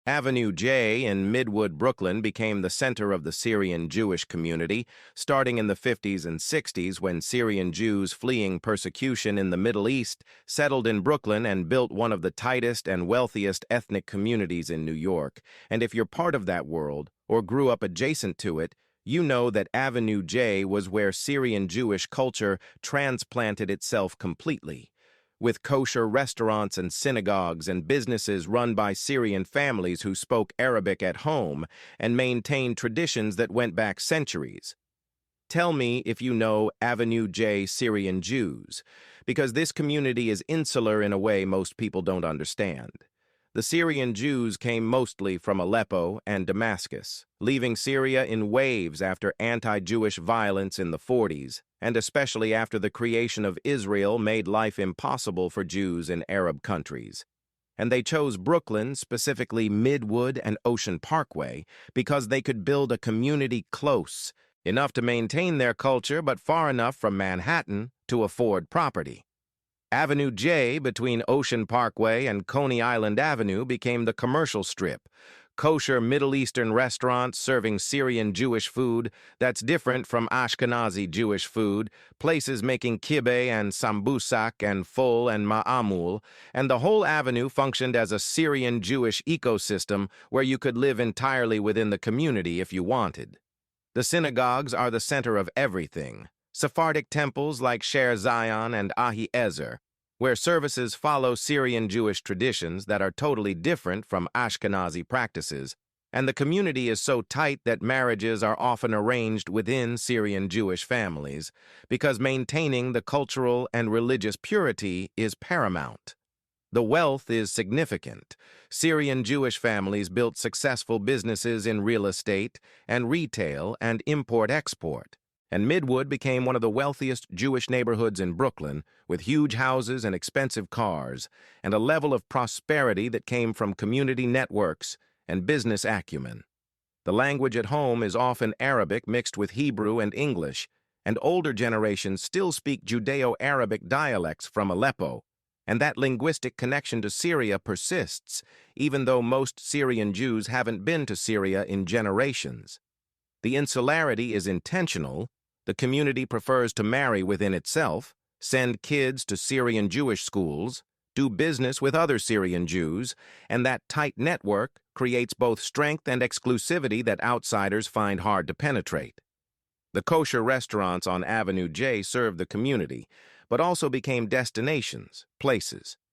Avenue J in Midwood, Brooklyn became the center of the Syrian Jewish community, starting in the 50s and 60s when Syrian Jews fleeing persecution in the Middle East settled in Brooklyn and built one of the tightest and wealthiest ethnic communities in New York. And if you're part of that world, or grew up adjacent to it, you know that Avenue J was where Syrian Jewish culture transplanted itself completely. With kosher restaurants and synagogues and businesses run by Syrian families who spoke Arabic at home and maintained traditions that went back centuries. Tell me if you know Avenue J Syrian Jews, because this community is insular in a way most people don't understand. The Syrian Jews came mostly from Aleppo and Damascus, leaving Syria in waves after anti-Jewish violence in the 40s, and especially after the creation of Israel made life impossible for Jews in Arab countries. And they chose Brooklyn, specifically Midwood and Ocean Parkway, because they could build a community close, enough to maintain their culture but far enough from Manhattan to afford property. Avenue J between Ocean Parkway and Coney Island Avenue became the commercial strip, kosher Middle Eastern restaurants serving Syrian Jewish food that's different from Ashkenazi Jewish food, places making kibbeh and sambusak and ful and ma'amul, and the whole avenue functioned as a Syrian Jewish ecosystem where you could live entirely within the community if you wanted. The synagogues are the center of everything. Sephardic temples like Shaare Zion and Ezer, where services follow Syrian Jewish traditions that are totally different from Ashkenazi practices, and the community is so tight that marriages are often arranged within Syrian Jewish families, because maintaining the cultural and religious purity is paramount. The wealth is significant. Syrian Jewish families built successful businesses in real estate and retail and import-export. And Midwood became one of the wealthiest Jewish neighborhoods in Brooklyn, with huge houses and expensive cars, and a level of prosperity that came from community networks and business acumen. The language at home is often Arabic mixed with Hebrew and English, and older generations still speak Judeo-Arabic dialects from Aleppo, and that linguistic connection to Syria persists, even though most Syrian Jews haven't been to Syria in generations. The insularity is intentional. The community prefers to marry within itself, send kids to Syrian Jewish schools, do business with other Syrian Jews, and that tight network creates both strength and exclusivity that outsiders find hard to penetrate. The kosher restaurants on Avenue J served the community, but also became destinations, places,